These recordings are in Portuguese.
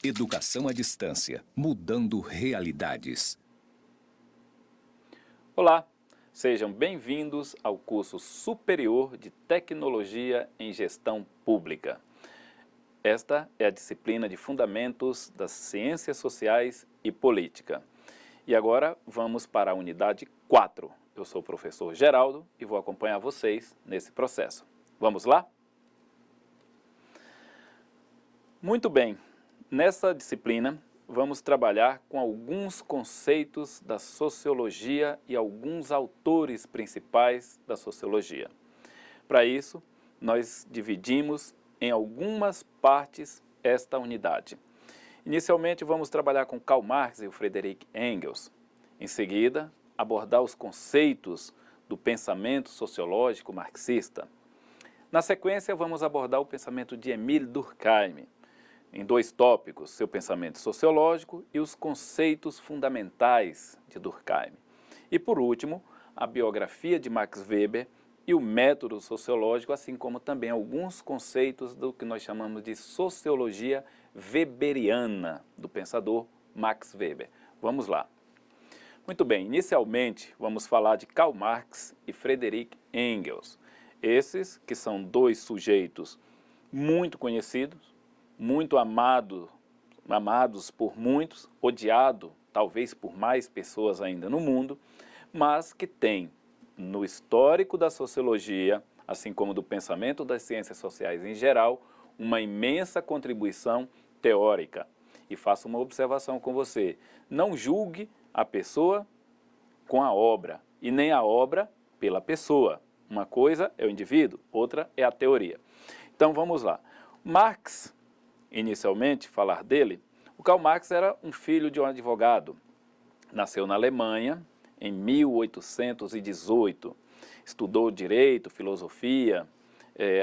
Educação à distância, mudando realidades. Olá, sejam bem-vindos ao curso superior de Tecnologia em Gestão Pública. Esta é a disciplina de Fundamentos das Ciências Sociais e Política. E agora vamos para a unidade 4. Eu sou o professor Geraldo e vou acompanhar vocês nesse processo. Vamos lá? Muito bem, nessa disciplina vamos trabalhar com alguns conceitos da sociologia e alguns autores principais da sociologia. Para isso, nós dividimos em algumas partes esta unidade. Inicialmente vamos trabalhar com Karl Marx e o Friedrich Engels. Em seguida, abordar os conceitos do pensamento sociológico marxista. Na sequência, vamos abordar o pensamento de Émile Durkheim, em dois tópicos, seu pensamento sociológico e os conceitos fundamentais de Durkheim. E por último, a biografia de Max Weber e o método sociológico, assim como também alguns conceitos do que nós chamamos de sociologia weberiana, do pensador Max Weber. Vamos lá. Muito bem, inicialmente vamos falar de Karl Marx e Friedrich Engels. Esses que são dois sujeitos muito conhecidos, muito amados por muitos, odiado talvez por mais pessoas ainda no mundo, mas que tem no histórico da sociologia, assim como do pensamento das ciências sociais em geral, uma imensa contribuição teórica. E faço uma observação com você, não julgue a pessoa com a obra, e nem a obra pela pessoa. Uma coisa é o indivíduo, outra é a teoria. Então vamos lá. Marx, inicialmente, falar dele, o Karl Marx era um filho de um advogado. Nasceu na Alemanha em 1818. Estudou direito, filosofia,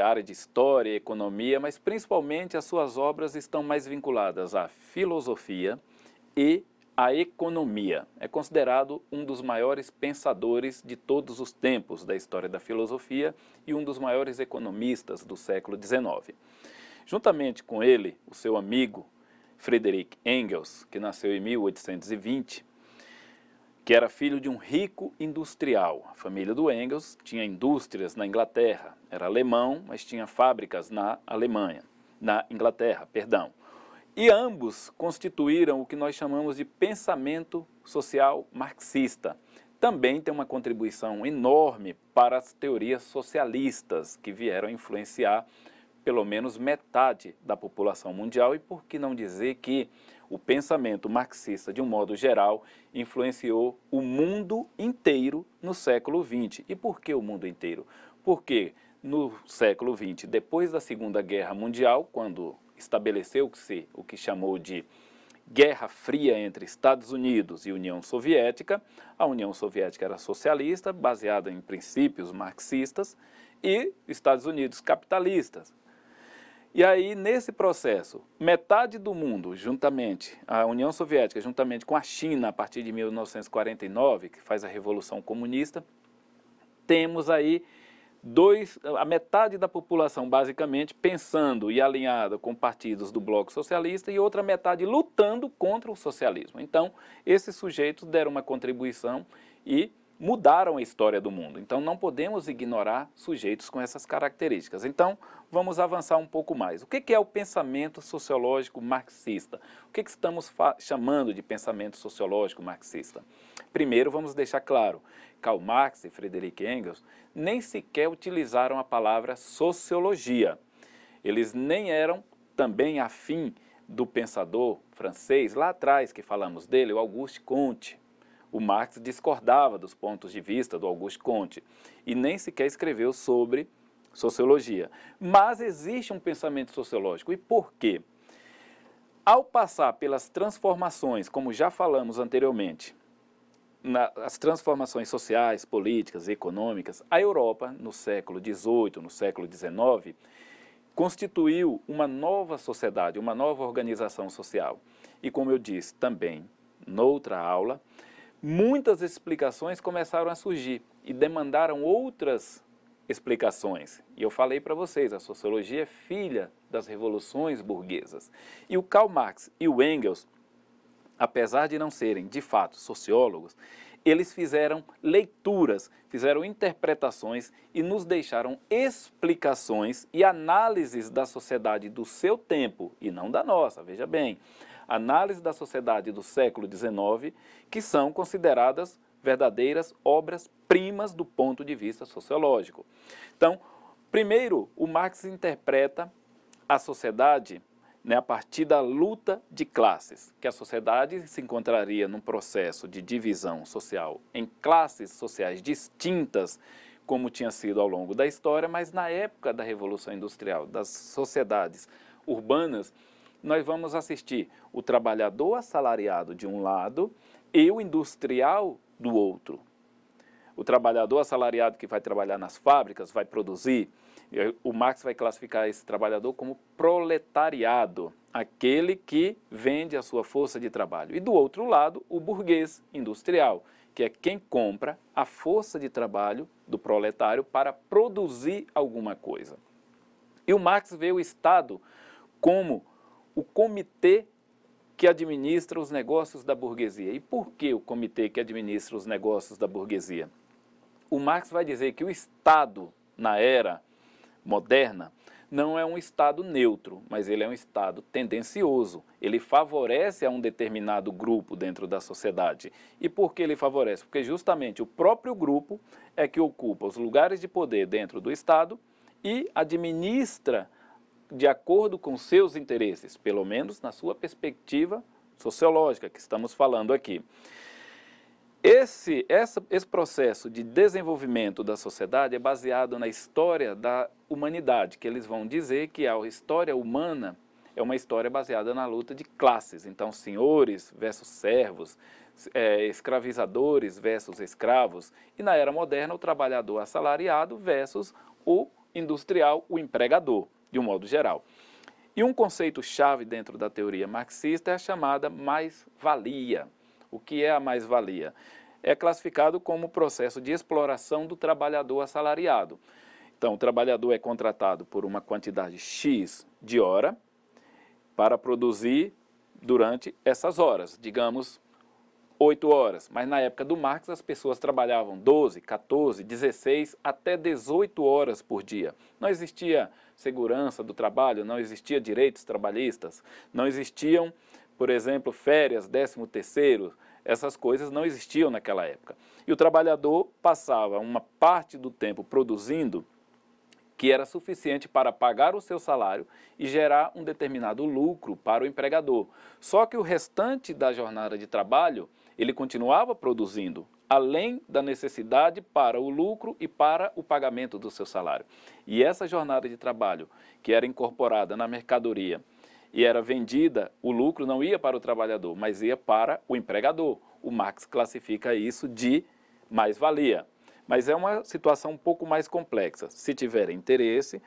área de história, economia, mas principalmente as suas obras estão mais vinculadas à filosofia e à economia. É considerado um dos maiores pensadores de todos os tempos da história da filosofia e um dos maiores economistas do século XIX. Juntamente com ele, o seu amigo Friedrich Engels, que nasceu em 1820, que era filho de um rico industrial. A família do Engels tinha indústrias na Inglaterra, era alemão, mas tinha fábricas na Inglaterra. E ambos constituíram o que nós chamamos de pensamento social marxista. Também tem uma contribuição enorme para as teorias socialistas que vieram influenciar pelo menos metade da população mundial e por que não dizer que o pensamento marxista, de um modo geral, influenciou o mundo inteiro no século XX. E por que o mundo inteiro? Porque no século XX, depois da Segunda Guerra Mundial, quando estabeleceu-se o que chamou de Guerra Fria entre Estados Unidos e União Soviética, a União Soviética era socialista, baseada em princípios marxistas, e Estados Unidos capitalistas. E aí, nesse processo, metade do mundo, juntamente, a União Soviética, juntamente com a China, a partir de 1949, que faz a Revolução Comunista, temos aí a metade da população, basicamente, pensando e alinhada com partidos do Bloco Socialista e outra metade lutando contra o socialismo. Então, esses sujeitos deram uma contribuição e mudaram a história do mundo. Então, não podemos ignorar sujeitos com essas características. Então, vamos avançar um pouco mais. O que é o pensamento sociológico marxista? O que estamos chamando de pensamento sociológico marxista? Primeiro, vamos deixar claro, Karl Marx e Friedrich Engels nem sequer utilizaram a palavra sociologia. Eles nem eram também afim do pensador francês, lá atrás que falamos dele, o Auguste Comte. O Marx discordava dos pontos de vista do Auguste Comte e nem sequer escreveu sobre sociologia. Mas existe um pensamento sociológico. E por quê? Ao passar pelas transformações, como já falamos anteriormente, as transformações sociais, políticas e econômicas, a Europa, no século XVIII, no século XIX, constituiu uma nova sociedade, uma nova organização social. E como eu disse também noutra aula, muitas explicações começaram a surgir e demandaram outras explicações. E eu falei para vocês, a sociologia é filha das revoluções burguesas. E o Karl Marx e o Engels, apesar de não serem, de fato, sociólogos, eles fizeram leituras, fizeram interpretações e nos deixaram explicações e análises da sociedade do seu tempo, e não da nossa, veja bem. Análise da sociedade do século XIX, que são consideradas verdadeiras obras-primas do ponto de vista sociológico. Então, primeiro, o Marx interpreta a sociedade, né, a partir da luta de classes, que a sociedade se encontraria num processo de divisão social em classes sociais distintas, como tinha sido ao longo da história, mas na época da Revolução Industrial, das sociedades urbanas, nós vamos assistir o trabalhador assalariado de um lado e o industrial do outro. O trabalhador assalariado que vai trabalhar nas fábricas, vai produzir, o Marx vai classificar esse trabalhador como proletariado, aquele que vende a sua força de trabalho. E do outro lado, o burguês industrial, que é quem compra a força de trabalho do proletário para produzir alguma coisa. E o Marx vê o Estado como o comitê que administra os negócios da burguesia. E por que o comitê que administra os negócios da burguesia? O Marx vai dizer que o Estado, na era moderna, não é um Estado neutro, mas ele é um Estado tendencioso. Ele favorece a um determinado grupo dentro da sociedade. E por que ele favorece? Porque justamente o próprio grupo é que ocupa os lugares de poder dentro do Estado e administra de acordo com seus interesses, pelo menos na sua perspectiva sociológica que estamos falando aqui. Esse processo de desenvolvimento da sociedade é baseado na história da humanidade, que eles vão dizer que a história humana é uma história baseada na luta de classes. Então, senhores versus servos, escravizadores versus escravos, e na era moderna o trabalhador assalariado versus o industrial, o empregador, de um modo geral. E um conceito-chave dentro da teoria marxista é a chamada mais-valia. O que é a mais-valia? É classificado como processo de exploração do trabalhador assalariado. Então, o trabalhador é contratado por uma quantidade X de hora para produzir durante essas horas, digamos 8 horas. Mas na época do Marx as pessoas trabalhavam 12, 14, 16, até 18 horas por dia. Não existia segurança do trabalho, não existia direitos trabalhistas, não existiam, por exemplo, férias, 13º, essas coisas não existiam naquela época. E o trabalhador passava uma parte do tempo produzindo que era suficiente para pagar o seu salário e gerar um determinado lucro para o empregador. Só que o restante da jornada de trabalho, ele continuava produzindo, além da necessidade para o lucro e para o pagamento do seu salário. E essa jornada de trabalho, que era incorporada na mercadoria e era vendida, o lucro não ia para o trabalhador, mas ia para o empregador. O Marx classifica isso de mais-valia. Mas é uma situação um pouco mais complexa. Se tiverem interesse,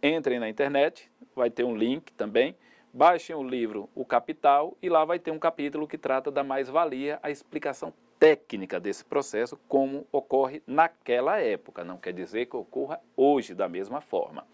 entrem na internet, vai ter um link também, baixem o livro O Capital e lá vai ter um capítulo que trata da mais-valia, a explicação técnica desse processo, como ocorre naquela época, não quer dizer que ocorra hoje da mesma forma.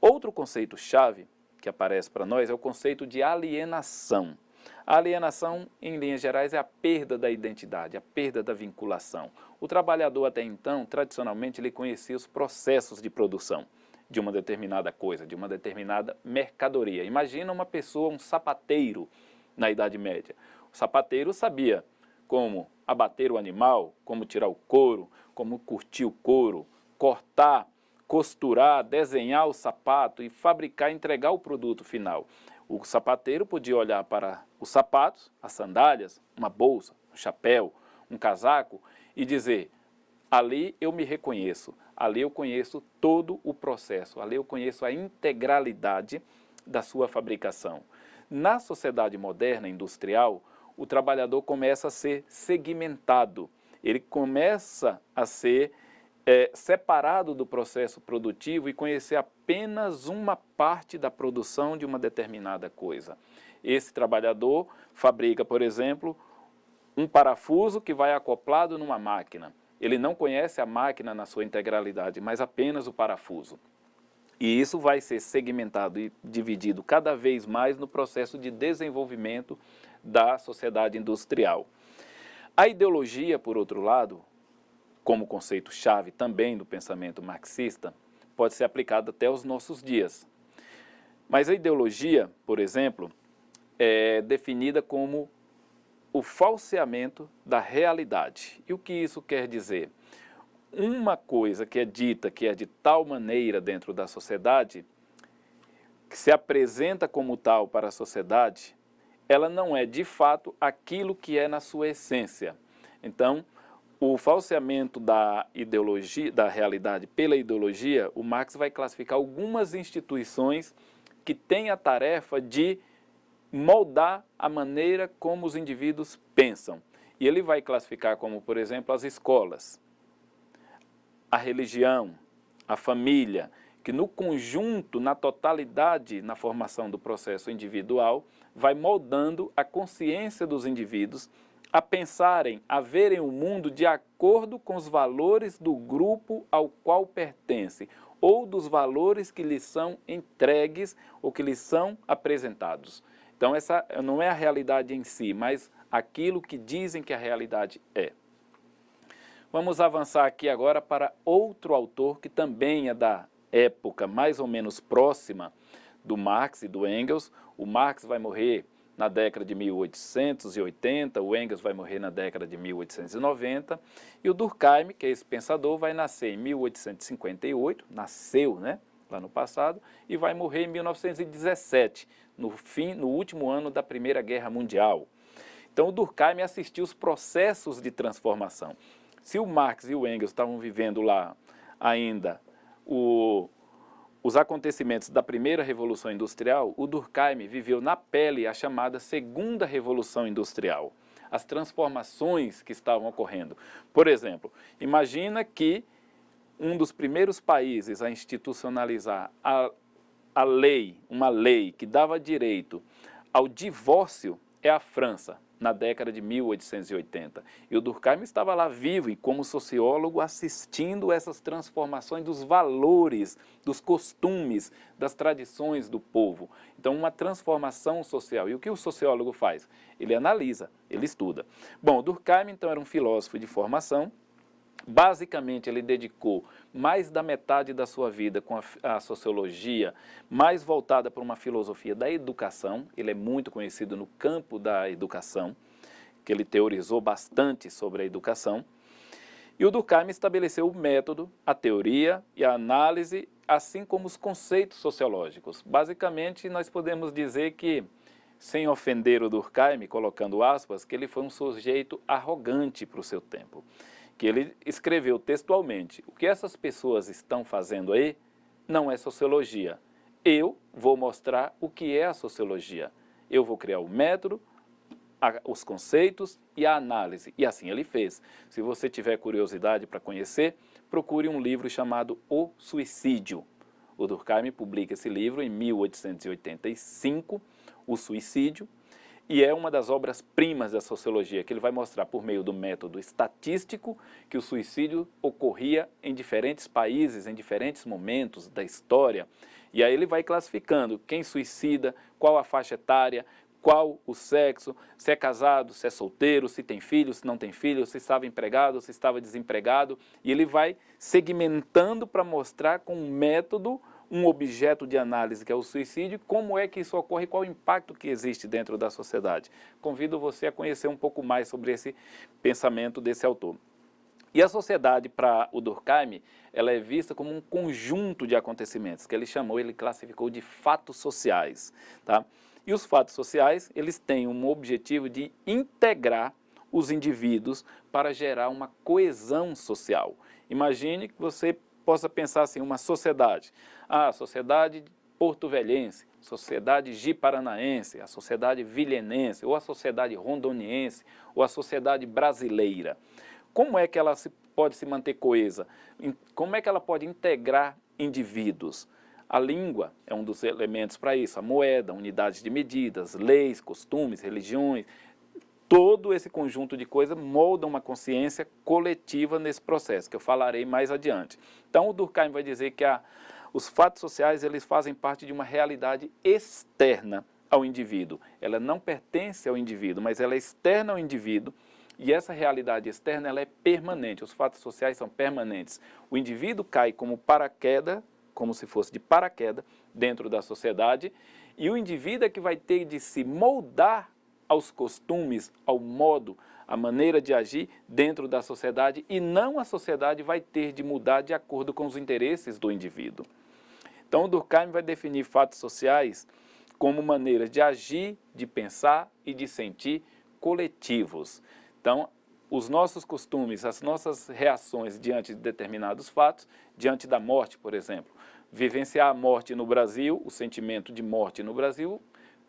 Outro conceito-chave que aparece para nós é o conceito de alienação. A alienação, em linhas gerais, é a perda da identidade, a perda da vinculação. O trabalhador, até então, tradicionalmente, ele conhecia os processos de produção de uma determinada coisa, de uma determinada mercadoria. Imagina uma pessoa, um sapateiro na Idade Média. O sapateiro sabia como abater o animal, como tirar o couro, como curtir o couro, cortar, costurar, desenhar o sapato e fabricar e entregar o produto final. O sapateiro podia olhar para os sapatos, as sandálias, uma bolsa, um chapéu, um casaco e dizer: ali eu me reconheço, ali eu conheço todo o processo, ali eu conheço a integralidade da sua fabricação. Na sociedade moderna industrial, o trabalhador começa a ser segmentado, ele começa a ser separado do processo produtivo e conhecer apenas uma parte da produção de uma determinada coisa. Esse trabalhador fabrica, por exemplo, um parafuso que vai acoplado numa máquina. Ele não conhece a máquina na sua integralidade, mas apenas o parafuso. E isso vai ser segmentado e dividido cada vez mais no processo de desenvolvimento da sociedade industrial. A ideologia, por outro lado, como conceito-chave também do pensamento marxista, pode ser aplicada até os nossos dias. Mas a ideologia, por exemplo, é definida como o falseamento da realidade. E o que isso quer dizer? Uma coisa que é dita que é de tal maneira dentro da sociedade, que se apresenta como tal para a sociedade, ela não é de fato aquilo que é na sua essência. Então, o falseamento da ideologia, da realidade pela ideologia, o Marx vai classificar algumas instituições que têm a tarefa de moldar a maneira como os indivíduos pensam. E ele vai classificar como, por exemplo, as escolas, a religião, a família, que no conjunto, na totalidade, na formação do processo individual, vai moldando a consciência dos indivíduos a pensarem, a verem o mundo de acordo com os valores do grupo ao qual pertence, ou dos valores que lhes são entregues ou que lhes são apresentados. Então, essa não é a realidade em si, mas aquilo que dizem que a realidade é. Vamos avançar aqui agora para outro autor que também é da época mais ou menos próxima do Marx e do Engels. O Marx vai morrer na década de 1880, o Engels vai morrer na década de 1890, e o Durkheim, que é esse pensador, vai nascer em 1858, nasceu, né, lá no passado, e vai morrer em 1917, no último ano da Primeira Guerra Mundial. Então o Durkheim assistiu os processos de transformação. Se o Marx e o Engels estavam vivendo lá ainda os acontecimentos da primeira Revolução Industrial, o Durkheim viveu na pele a chamada Segunda Revolução Industrial, as transformações que estavam ocorrendo. Por exemplo, imagina que um dos primeiros países a institucionalizar a lei, uma lei que dava direito ao divórcio é a França, na década de 1880. E o Durkheim estava lá vivo e como sociólogo assistindo essas transformações dos valores, dos costumes, das tradições do povo. Então, uma transformação social. E o que o sociólogo faz? Ele analisa, ele estuda. Bom, o Durkheim, então, era um filósofo de formação. Basicamente, ele dedicou mais da metade da sua vida com a sociologia, mais voltada para uma filosofia da educação. Ele é muito conhecido no campo da educação, que ele teorizou bastante sobre a educação. E o Durkheim estabeleceu o método, a teoria e a análise, assim como os conceitos sociológicos. Basicamente, nós podemos dizer que, sem ofender o Durkheim, colocando aspas, que ele foi um sujeito arrogante para o seu tempo. Que ele escreveu textualmente, o que essas pessoas estão fazendo aí não é sociologia. Eu vou mostrar o que é a sociologia. Eu vou criar o método, os conceitos e a análise. E assim ele fez. Se você tiver curiosidade para conhecer, procure um livro chamado O Suicídio. O Durkheim publica esse livro em 1885, O Suicídio, e é uma das obras-primas da sociologia, que ele vai mostrar por meio do método estatístico que o suicídio ocorria em diferentes países, em diferentes momentos da história. E aí ele vai classificando quem suicida, qual a faixa etária, qual o sexo, se é casado, se é solteiro, se tem filho, se não tem filho, se estava empregado, se estava desempregado. E ele vai segmentando para mostrar com um método, um objeto de análise que é o suicídio, como é que isso ocorre e qual o impacto que existe dentro da sociedade. Convido você a conhecer um pouco mais sobre esse pensamento desse autor. E a sociedade, para o Durkheim, ela é vista como um conjunto de acontecimentos, que ele classificou de fatos sociais, tá? E os fatos sociais, eles têm um objetivo de integrar os indivíduos para gerar uma coesão social. Imagine que você possa pensar assim, uma sociedade. A sociedade porto-velhense, sociedade ji-paranaense, a sociedade vilhenense, ou a sociedade rondoniense, ou a sociedade brasileira. Como é que ela pode se manter coesa? Como é que ela pode integrar indivíduos? A língua é um dos elementos para isso, a moeda, unidades de medidas, leis, costumes, religiões, todo esse conjunto de coisas molda uma consciência coletiva nesse processo, que eu falarei mais adiante. Então, o Durkheim vai dizer que Os fatos sociais, eles fazem parte de uma realidade externa ao indivíduo. Ela não pertence ao indivíduo, mas ela é externa ao indivíduo, e essa realidade externa, ela é permanente. Os fatos sociais são permanentes. O indivíduo cai como paraquedas, como se fosse de paraquedas, dentro da sociedade, e o indivíduo é que vai ter de se moldar aos costumes, ao modo, a maneira de agir dentro da sociedade, e não a sociedade vai ter de mudar de acordo com os interesses do indivíduo. Então, o Durkheim vai definir fatos sociais como maneiras de agir, de pensar e de sentir coletivos. Então, os nossos costumes, as nossas reações diante de determinados fatos, diante da morte, por exemplo. Vivenciar a morte no Brasil, o sentimento de morte no Brasil,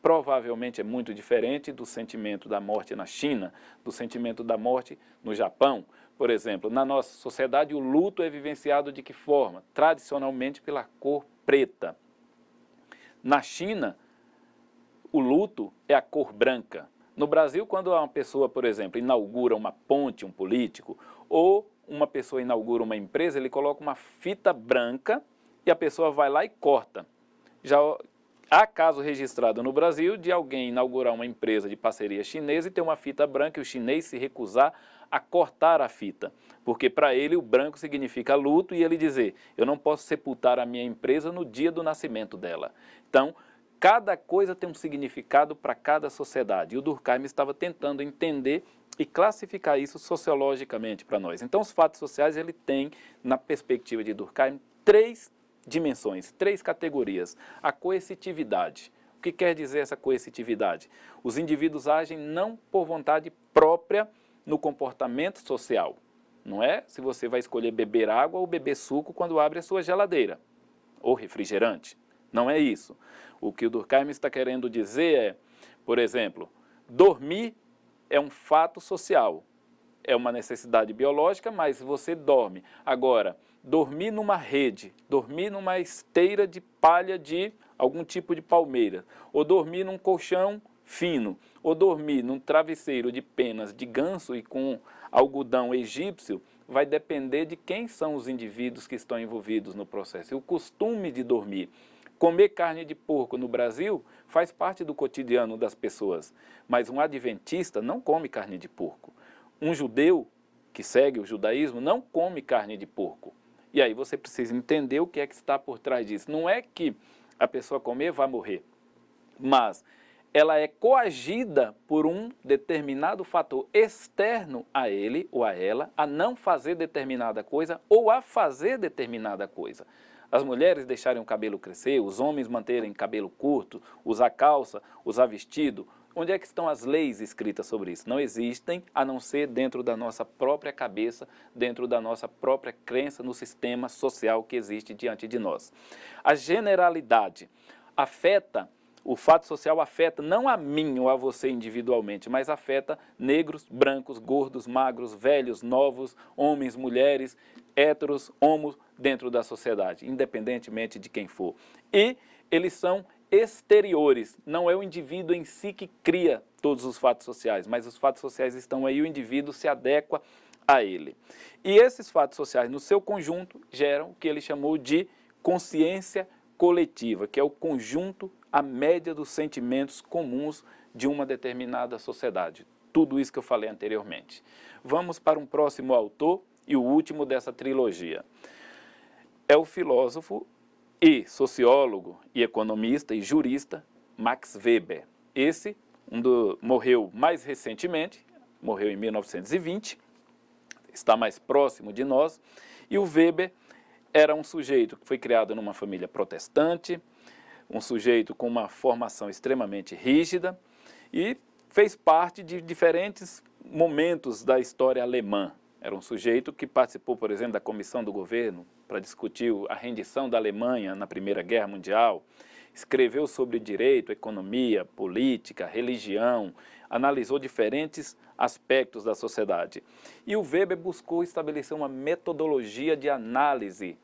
provavelmente é muito diferente do sentimento da morte na China, do sentimento da morte no Japão. Por exemplo, na nossa sociedade, o luto é vivenciado de que forma? Tradicionalmente pela cor preta. Na China, o luto é a cor branca. No Brasil, quando uma pessoa, por exemplo, inaugura uma ponte, um político, ou uma pessoa inaugura uma empresa, ele coloca uma fita branca e a pessoa vai lá e corta. Já há caso registrado no Brasil de alguém inaugurar uma empresa de parceria chinesa e ter uma fita branca e o chinês se recusar a cortar a fita, porque para ele o branco significa luto e ele dizer, eu não posso sepultar a minha empresa no dia do nascimento dela. Então, cada coisa tem um significado para cada sociedade. E o Durkheim estava tentando entender e classificar isso sociologicamente para nós. Então, os fatos sociais, ele tem, na perspectiva de Durkheim, 3 dimensões, 3 categorias. A coercitividade. O que quer dizer essa coercitividade? Os indivíduos agem não por vontade própria no comportamento social. Não é se você vai escolher beber água ou beber suco quando abre a sua geladeira, ou refrigerante. Não é isso. O que o Durkheim está querendo dizer é, por exemplo, dormir é um fato social. É uma necessidade biológica, mas você dorme. Agora, dormir numa rede, dormir numa esteira de palha de algum tipo de palmeira, ou dormir num colchão fino, ou dormir num travesseiro de penas de ganso e com algodão egípcio, vai depender de quem são os indivíduos que estão envolvidos no processo. E o costume de dormir. Comer carne de porco no Brasil faz parte do cotidiano das pessoas, mas um adventista não come carne de porco. Um judeu que segue o judaísmo não come carne de porco. E aí você precisa entender o que é que está por trás disso. Não é que a pessoa comer vai morrer, mas ela é coagida por um determinado fator externo a ele ou a ela a não fazer determinada coisa ou a fazer determinada coisa. As mulheres deixarem o cabelo crescer, os homens manterem cabelo curto, usar calça, usar vestido. Onde é que estão as leis escritas sobre isso? Não existem, a não ser dentro da nossa própria cabeça, dentro da nossa própria crença no sistema social que existe diante de nós. A generalidade afeta, o fato social afeta não a mim ou a você individualmente, mas afeta negros, brancos, gordos, magros, velhos, novos, homens, mulheres, héteros, homos, dentro da sociedade, independentemente de quem for. E eles são exteriores, não é o indivíduo em si que cria todos os fatos sociais, mas os fatos sociais estão aí, o indivíduo se adequa a ele. E esses fatos sociais, no seu conjunto, geram o que ele chamou de consciência coletiva, que é o conjunto, a média dos sentimentos comuns de uma determinada sociedade. Tudo isso que eu falei anteriormente. Vamos para um próximo autor e o último dessa trilogia. É o filósofo e sociólogo e economista e jurista Max Weber. Esse morreu mais recentemente, morreu em 1920, está mais próximo de nós, e o Weber era um sujeito que foi criado numa família protestante, um sujeito com uma formação extremamente rígida e fez parte de diferentes momentos da história alemã. Era um sujeito que participou, por exemplo, da comissão do governo para discutir a rendição da Alemanha na Primeira Guerra Mundial, escreveu sobre direito, economia, política, religião, analisou diferentes aspectos da sociedade. E o Weber buscou estabelecer uma metodologia de análise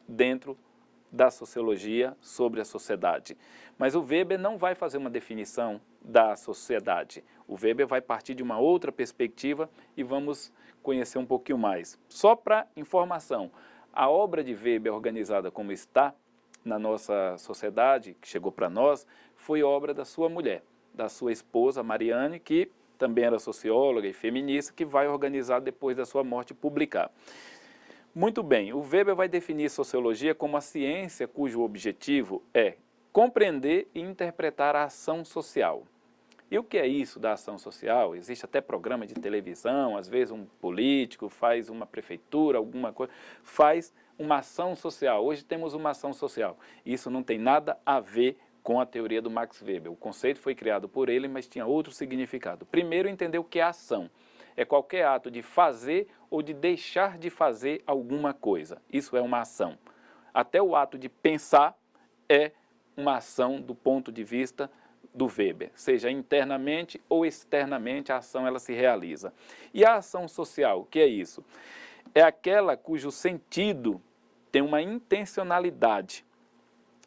dentro da sociologia sobre a sociedade. Mas o Weber não vai fazer uma definição da sociedade. O Weber vai partir de uma outra perspectiva e vamos conhecer um pouquinho mais. Só para informação, a obra de Weber organizada como está, na nossa sociedade, que chegou para nós, foi obra da sua mulher, da sua esposa Mariane, que também era socióloga e feminista, que vai organizar depois da sua morte publicar. Muito bem, o Weber vai definir sociologia como a ciência cujo objetivo é compreender e interpretar a ação social. E o que é isso da ação social? Existe até programa de televisão, às vezes um político faz uma prefeitura, alguma coisa, faz uma ação social. Hoje temos uma ação social. Isso não tem nada a ver com a teoria do Max Weber. O conceito foi criado por ele, mas tinha outro significado. Primeiro, entender o que é ação. É qualquer ato de fazer ou de deixar de fazer alguma coisa. Isso é uma ação. Até o ato de pensar é uma ação do ponto de vista do Weber, seja internamente ou externamente, a ação ela se realiza. E a ação social, o que é isso? É aquela cujo sentido tem uma intencionalidade.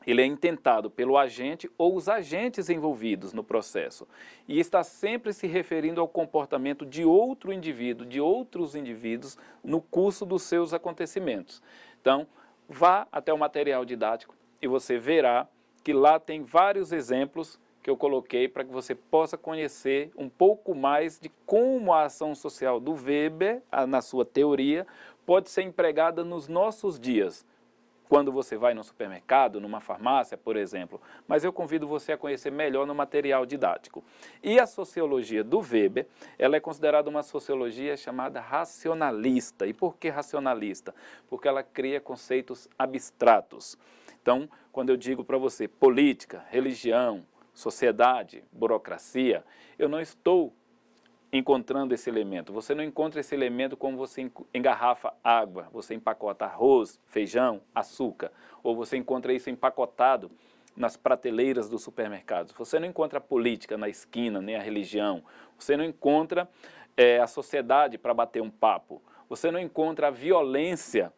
Ele é intentado pelo agente ou os agentes envolvidos no processo e está sempre se referindo ao comportamento de outro indivíduo, de outros indivíduos no curso dos seus acontecimentos. Então, vá até o material didático e você verá que lá tem vários exemplos que eu coloquei para que você possa conhecer um pouco mais de como a ação social do Weber, na sua teoria, pode ser empregada nos nossos dias. Quando você vai no supermercado, numa farmácia, por exemplo, mas eu convido você a conhecer melhor no material didático. E a sociologia do Weber, ela é considerada uma sociologia chamada racionalista. E por que racionalista? Porque ela cria conceitos abstratos. Então, quando eu digo para você política, religião, sociedade, burocracia, eu não estou encontrando esse elemento. Você não encontra esse elemento como você engarrafa água, você empacota arroz, feijão, açúcar, ou você encontra isso empacotado nas prateleiras dos supermercados. Você não encontra a política na esquina, nem a religião. Você não encontra a sociedade para bater um papo. Você não encontra a violência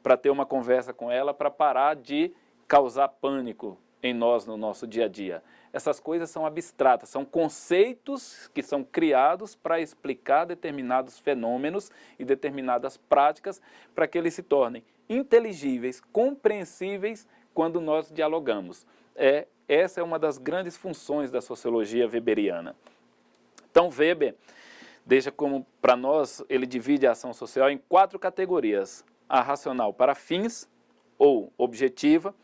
para ter uma conversa com ela, para parar de causar pânico em nós, no nosso dia a dia. Essas coisas são abstratas, são conceitos que são criados para explicar determinados fenômenos e determinadas práticas para que eles se tornem inteligíveis, compreensíveis quando nós dialogamos. Essa é uma das grandes funções da sociologia weberiana. Então, Weber deixa como, para nós, ele divide a ação social em 4 categorias. A racional para fins ou objetiva,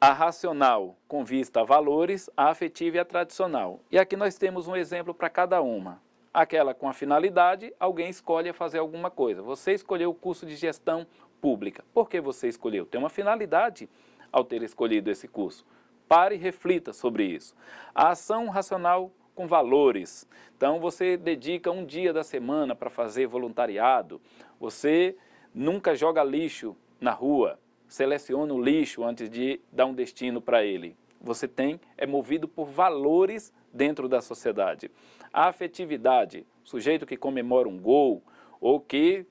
a racional com vista a valores, a afetiva e a tradicional. E aqui nós temos um exemplo para cada uma. Aquela com a finalidade, alguém escolhe fazer alguma coisa. Você escolheu o curso de gestão pública. Por que você escolheu? Tem uma finalidade ao ter escolhido esse curso. Pare e reflita sobre isso. A ação racional com valores. Então você dedica um dia da semana para fazer voluntariado. Você nunca joga lixo na rua. Seleciona o lixo antes de dar um destino para ele. Você é movido por valores dentro da sociedade. A afetividade, sujeito que comemora um gol, ou que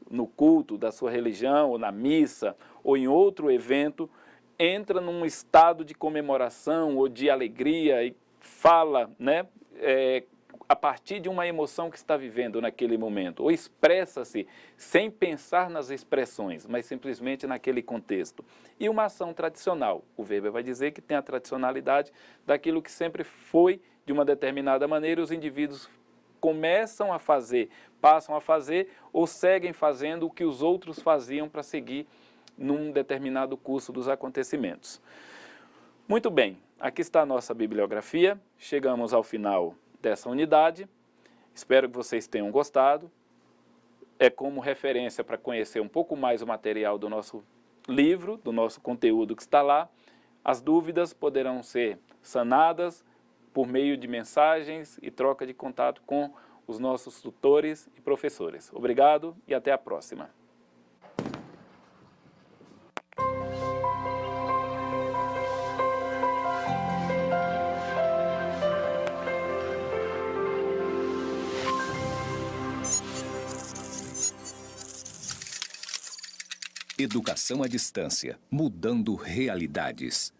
no culto da sua religião, ou na missa, ou em outro evento, entra num estado de comemoração ou de alegria e fala, a partir de uma emoção que está vivendo naquele momento, ou expressa-se sem pensar nas expressões, mas simplesmente naquele contexto. E uma ação tradicional, o Weber vai dizer que tem a tradicionalidade daquilo que sempre foi de uma determinada maneira, os indivíduos começam a fazer, passam a fazer ou seguem fazendo o que os outros faziam para seguir num determinado curso dos acontecimentos. Muito bem, aqui está a nossa bibliografia, chegamos ao final dessa unidade, espero que vocês tenham gostado. É como referência para conhecer um pouco mais o material do nosso livro, do nosso conteúdo que está lá. As dúvidas poderão ser sanadas por meio de mensagens e troca de contato com os nossos tutores e professores. Obrigado e até a próxima. Educação à distância, mudando realidades.